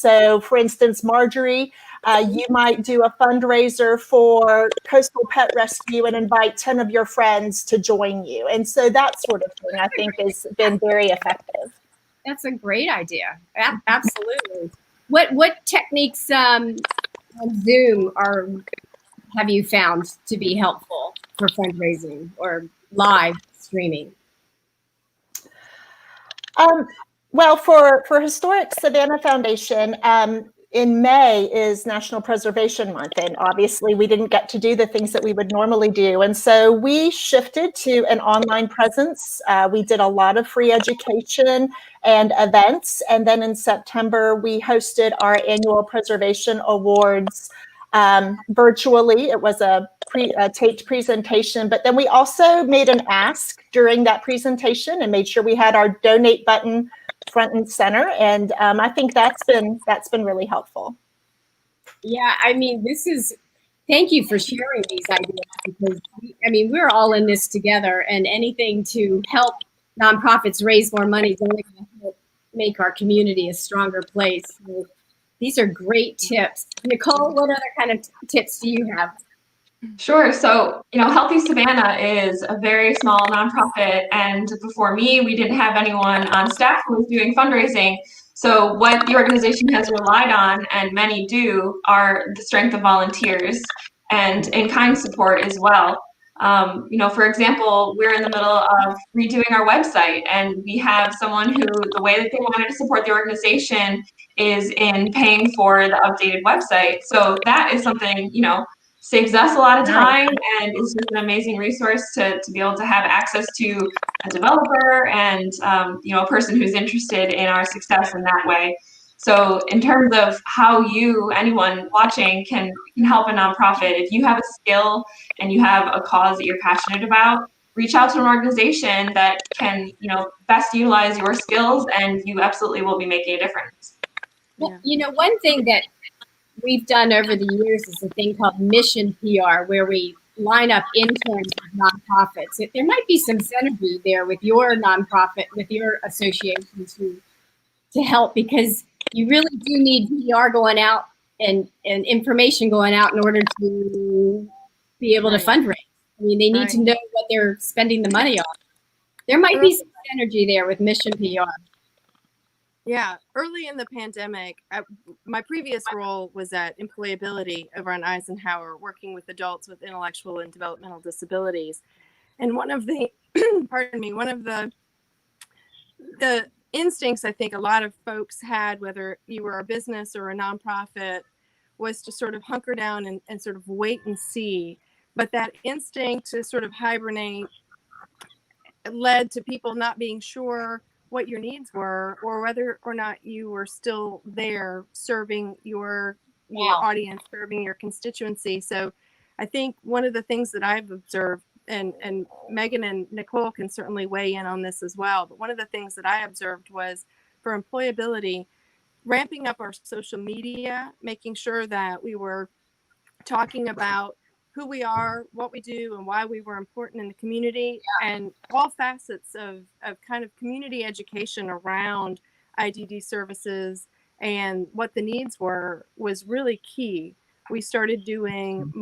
So for instance, Marjorie, you might do a fundraiser for Coastal Pet Rescue and invite 10 of your friends to join you. And so that sort of thing, I think, has been very effective. That's a great idea. Absolutely. What techniques on Zoom have you found to be helpful for fundraising or live streaming? Well, for Historic Savannah Foundation, in May is National Preservation Month, and obviously we didn't get to do the things that we would normally do. And so we shifted to an online presence. We did a lot of free education and events. And then in September, we hosted our annual Preservation Awards virtually. It was a taped presentation, but then we also made an ask during that presentation and made sure we had our donate button front and center. And I think that's been really helpful. Yeah, I mean, thank you for sharing these ideas because we're all in this together, and anything to help nonprofits raise more money is only going to help make our community a stronger place. So these are great tips. Nicole, what other kind of tips do you have? Sure. So, Healthy Savannah is a very small nonprofit. And before me, we didn't have anyone on staff who was doing fundraising. So what the organization has relied on, and many do, are the strength of volunteers and in-kind support as well. For example, we're in the middle of redoing our website, and we have someone who, the way that they wanted to support the organization is in paying for the updated website. So that is something, saves us a lot of time and is just an amazing resource to be able to have access to a developer and, a person who's interested in our success in that way. So in terms of how anyone watching can help a nonprofit, if you have a skill and you have a cause that you're passionate about, reach out to an organization that can, best utilize your skills, and you absolutely will be making a difference. Well, one thing that we've done over the years is a thing called mission PR, where we line up interns with nonprofits. There might be some synergy there with your nonprofit, with your association to help, because you really do need PR going out and information going out in order to be able to fundraise. I mean, they need to know what they're spending the money on. There might be some synergy there with mission PR. Yeah, early in the pandemic, my previous role was at Employability over on Eisenhower, working with adults with intellectual and developmental disabilities. And one of the, one of the instincts I think a lot of folks had, whether you were a business or a nonprofit, was to sort of hunker down and sort of wait and see. But that instinct to sort of hibernate led to people not being sure what your needs were or whether or not you were still there serving your audience, serving your constituency. So I think one of the things that I've observed, and Megan and Nicole can certainly weigh in on this as well, but one of the things that I observed was for employability, ramping up our social media, making sure that we were talking about who we are, what we do, and why we were important in the community, and all facets of kind of community education around IDD services and what the needs were was really key. We started doing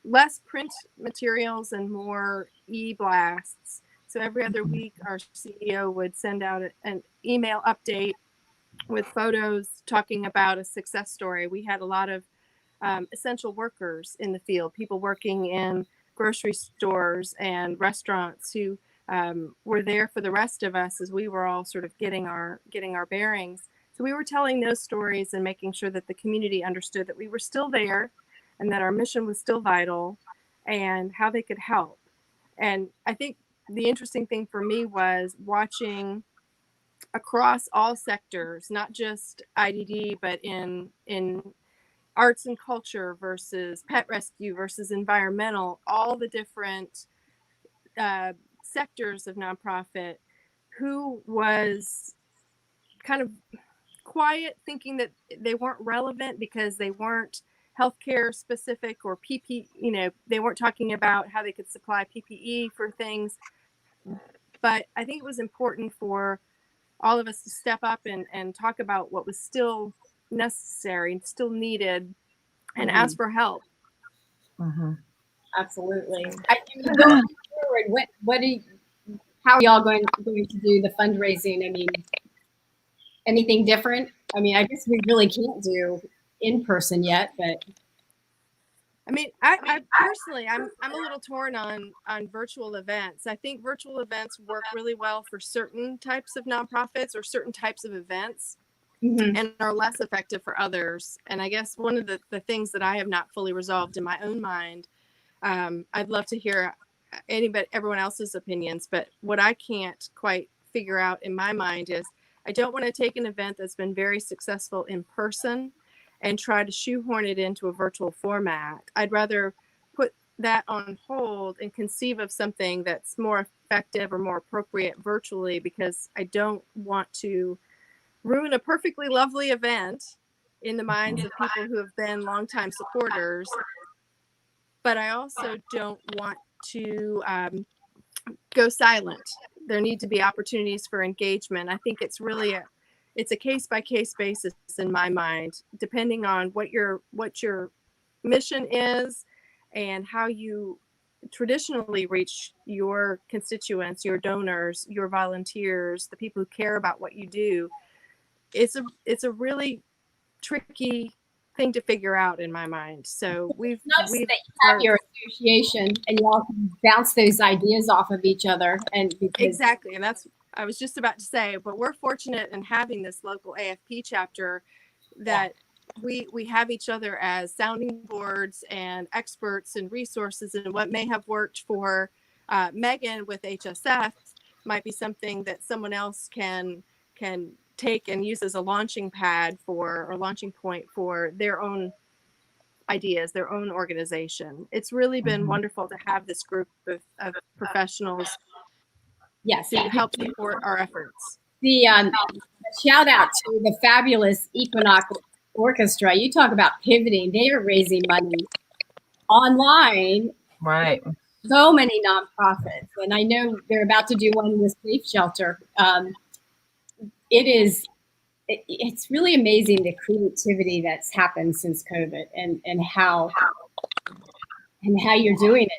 less print materials and more e-blasts. So every other week, our CEO would send out an email update with photos talking about a success story. We had a lot of essential workers in the field, people working in grocery stores and restaurants who were there for the rest of us as we were all sort of getting our bearings. So we were telling those stories and making sure that the community understood that we were still there and that our mission was still vital and how they could help. And I think the interesting thing for me was watching across all sectors, not just IDD, but in arts and culture versus pet rescue versus environmental, all the different sectors of nonprofit, who was kind of quiet, thinking that they weren't relevant because they weren't healthcare specific or PPE, they weren't talking about how they could supply PPE for things. But I think it was important for all of us to step up and talk about what was still necessary and still needed and ask for help. Absolutely. Going forward, how are y'all going to do the fundraising? I mean, anything different? I mean, I guess we really can't do in person yet, but I mean, I personally, I'm a little torn on virtual events. I think virtual events work really well for certain types of nonprofits or certain types of events, and are less effective for others. And I guess one of the things that I have not fully resolved in my own mind, I'd love to hear everyone else's opinions, but what I can't quite figure out in my mind is I don't want to take an event that's been very successful in person and try to shoehorn it into a virtual format. I'd rather put that on hold and conceive of something that's more effective or more appropriate virtually, because I don't want to ruin a perfectly lovely event in the minds of people who have been longtime supporters. But I also don't want to go silent. There need to be opportunities for engagement. I think it's really it's a case-by-case basis in my mind, depending on what your mission is and how you traditionally reach your constituents, your donors, your volunteers, the people who care about what you do. It's a really tricky thing to figure out in my mind. So we've have your association and y'all can bounce those ideas off of each other, and exactly, and that's I was just about to say, but we're fortunate in having this local AFP chapter that we have each other as sounding boards and experts and resources, and what may have worked for Megan with HSF might be something that someone else can take and use as a launching pad or launching point for their own ideas, their own organization. It's really been wonderful to have this group of professionals to help support our efforts. The shout out to the fabulous Equinox Orchestra. You talk about pivoting. They are raising money online. Right. So many nonprofits. And I know they're about to do one with Safe Shelter. It's really amazing the creativity that's happened since COVID and how and how you're doing it.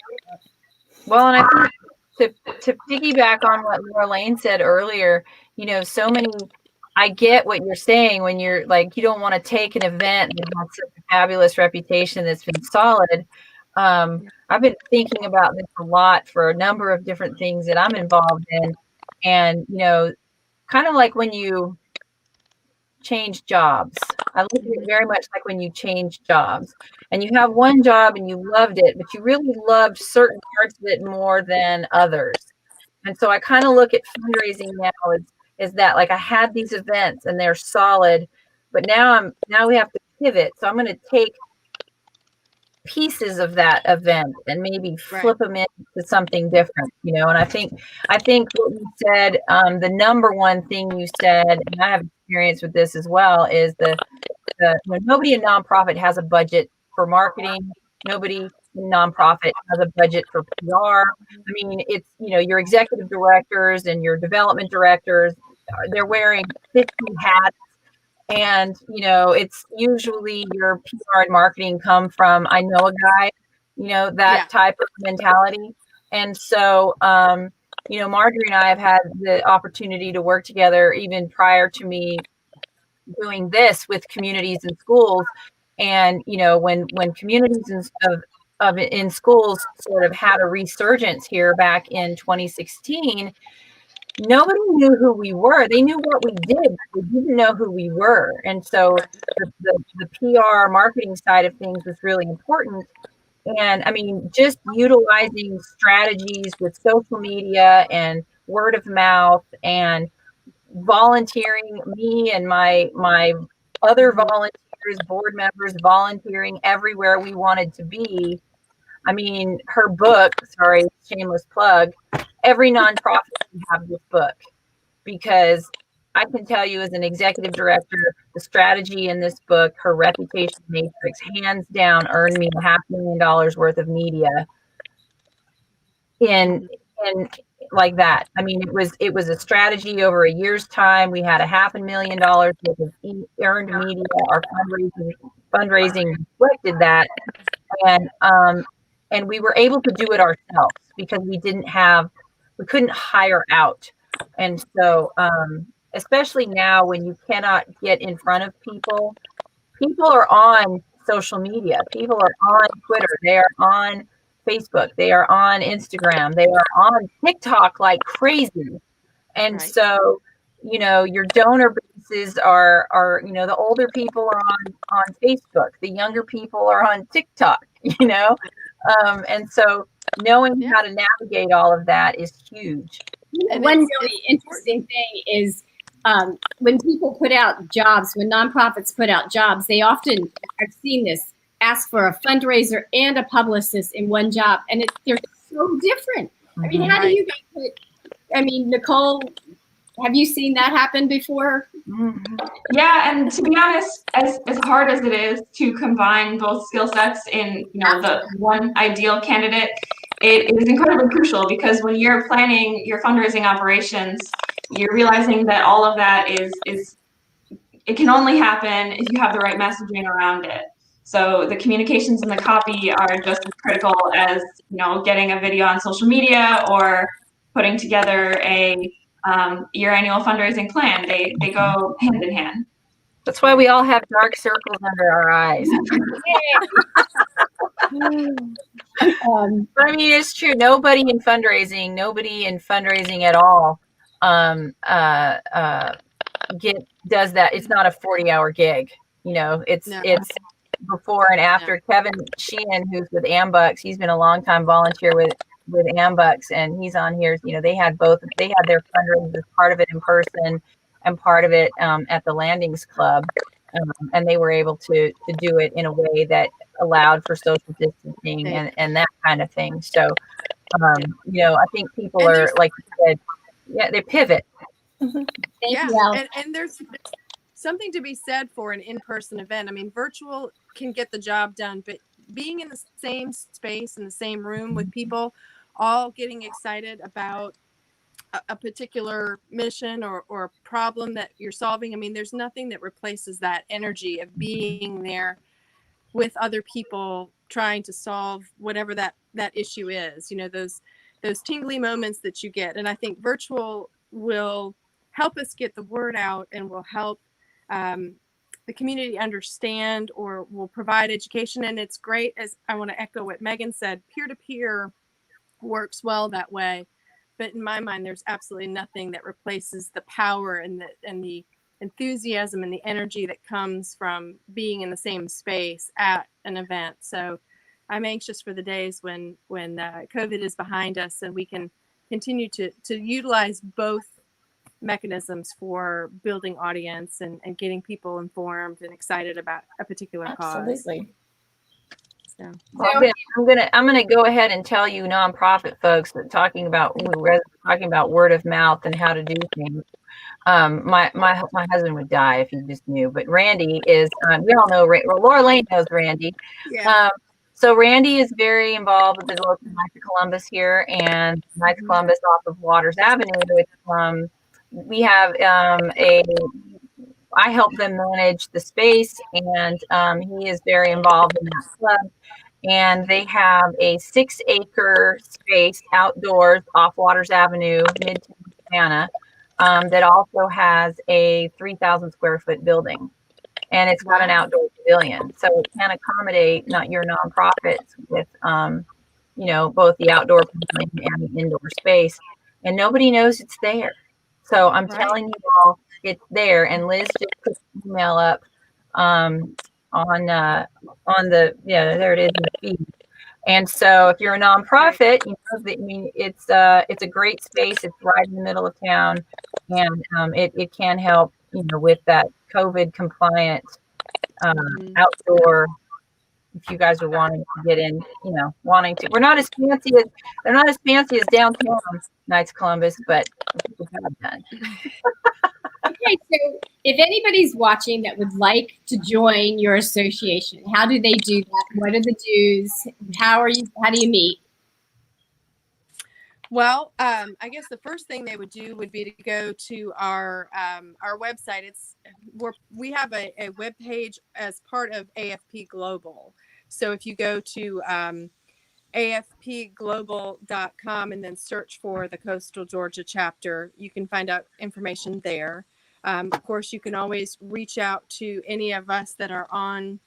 Well, and I think to piggyback on what Laura Lane said earlier, so many, I get what you're saying when you're like, you don't want to take an event that has such a fabulous reputation that's been solid. I've been thinking about this a lot for a number of different things that I'm involved in. And, kind of like when you change jobs. I look at it very much like when you change jobs and you have one job and you loved it, but you really loved certain parts of it more than others. And so I kind of look at fundraising now is that like I had these events and they're solid, but now we have to pivot. So I'm going to take pieces of that event and maybe flip them into something different, and I think what you said, the number one thing you said, and I have experience with this as well, is the nobody in nonprofit has a budget for marketing. Nobody in nonprofit has a budget for PR. I mean, it's, your executive directors and your development directors, they're wearing 50 hats. And, it's usually your PR and marketing come from, I know a guy, that type of mentality. And so, Marjorie and I have had the opportunity to work together even prior to me doing this with communities and schools. And, when communities in schools sort of had a resurgence here back in 2016, nobody knew who we were. They knew what we did, but they didn't know who we were. And so the PR marketing side of things was really important. And I mean, just utilizing strategies with social media and word of mouth and volunteering, me and my other volunteers, board members, volunteering everywhere we wanted to be. I mean, her book, sorry, shameless plug, every nonprofit can have this book, because I can tell you as an executive director, the strategy in this book, her reputation matrix, hands down earned me $500,000 worth of media in like that. I mean, it was a strategy over a year's time. We had $500,000 worth of earned media. Our fundraising reflected that. And we were able to do it ourselves because we couldn't hire out. And so, especially now when you cannot get in front of people are on social media. People are on Twitter. They are on Facebook. They are on Instagram. They are on TikTok like crazy. And so, your donor bases are, the older people are on Facebook. The younger people are on TikTok, and so knowing how to navigate all of that is huge. And one really interesting thing is when people put out jobs, when nonprofits put out jobs, they often, I've seen this, ask for a fundraiser and a publicist in one job. And they're so different. I mean, how do you guys Nicole, have you seen that happen before? Yeah, and to be honest, as hard as it is to combine both skill sets in the one ideal candidate, it is incredibly crucial, because when you're planning your fundraising operations, you're realizing that all of that is it can only happen if you have the right messaging around it. So the communications and the copy are just as critical as getting a video on social media or putting together your annual fundraising plan. They go hand in hand. That's why we all have dark circles under our eyes. But I mean, it's true. Nobody in fundraising at all does that. It's not a 40-hour gig. It's before and after. Kevin Sheehan, who's with Ambucks, he's been a long time volunteer with Ambucks, and he's on here. They had their fundraisers, part of it in person and part of it at the Landings Club, and they were able to do it in a way that allowed for social distancing and that kind of thing. So I think people are, like you said, they pivot. And there's something to be said for an in-person event. I mean, virtual can get the job done, but being in the same space, in the same room with people, all getting excited about a particular mission or problem that you're solving. I mean, there's nothing that replaces that energy of being there with other people trying to solve whatever that issue is, those tingly moments that you get. And I think virtual will help us get the word out and will help the community understand, or will provide education. And it's great, as I want to echo what Megan said, peer-to-peer works well that way. But in my mind, there's absolutely nothing that replaces the power and the enthusiasm and the energy that comes from being in the same space at an event. So I'm anxious for the days when COVID is behind us and we can continue to utilize both mechanisms for building audience and getting people informed and excited about a particular cause. Absolutely. So. Well, I'm gonna go ahead and tell you, nonprofit folks, that talking about word of mouth and how to do things. My husband would die if he just knew. But Randy is, we all know, Laura Lane knows Randy. Yeah. So Randy is very involved with the local Knights of Columbus here, and Knights of Columbus off of Waters Avenue. We have I help them manage the space, and he is very involved in that club. And they have a 6-acre space outdoors off Waters Avenue, Midtown Savannah, that also has a 3,000 square foot building. And it's got an outdoor pavilion. So it can accommodate not your nonprofits with, both the outdoor pavilion and the indoor space. And nobody knows it's there. So I'm telling you all, it's there. And Liz just put the email up on the, there it is in the feed. And so if you're a nonprofit, it's a great space. It's right in the middle of town, and it can help, with that COVID compliant outdoor. If you guys are wanting to get in, we're not as fancy as they're not as fancy as downtown Knights of Columbus, but we have done. Okay, so if anybody's watching that would like to join your association, how do they do that? What are the dues? How do you meet? Well, I guess the first thing they would do would be to go to our website. We have a web page as part of AFP Global. So if you go to afpglobal.com and then search for the Coastal Georgia chapter, you can find out information there. Of course, you can always reach out to any of us that are on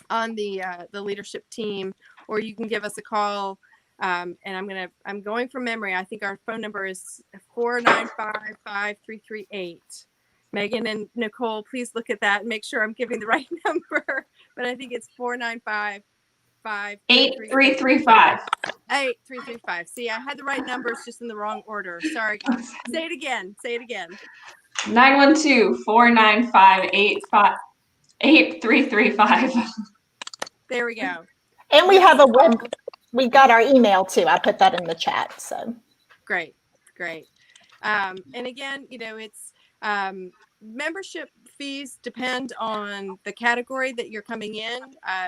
the leadership team, or you can give us a call. And I'm going from memory. I think our phone number is 495-5338. Megan and Nicole, please look at that and make sure I'm giving the right number. But I think it's 495-5335. 8335. 8335. See, I had the right numbers, just in the wrong order. Sorry, guys. Say it again. 912-495-8335. There we go. And we have we got our email too. I put that in the chat. So great. And again, it's membership fees depend on the category that you're coming in.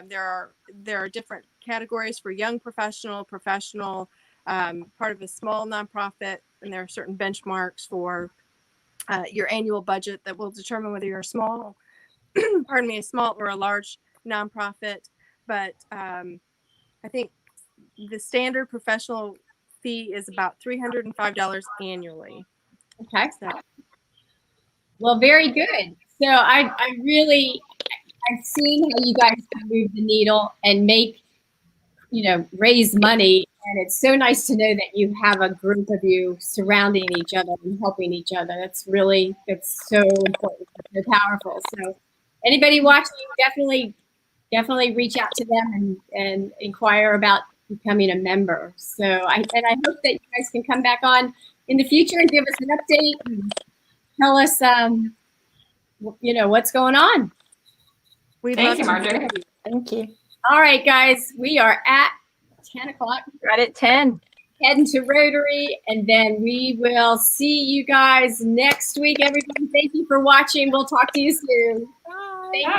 There are different categories for young professional, part of a small nonprofit, and there are certain benchmarks for your annual budget that will determine whether you're a small or a large nonprofit. But I think the standard professional fee is about $305 annually. Okay. Well, very good. So I've seen how you guys can move the needle and make, raise money. And it's so nice to know that you have a group of you surrounding each other and helping each other. It's so important. It's so powerful. So anybody watching, definitely reach out to them and inquire about becoming a member. So I hope that you guys can come back on in the future and give us an update and tell us, what's going on. Thank you, Marjorie. Thank you. All right, guys, we are at 10 o'clock. Right at 10. Heading to Rotary, and then we will see you guys next week. Everybody, thank you for watching. We'll talk to you soon. Bye. Bye.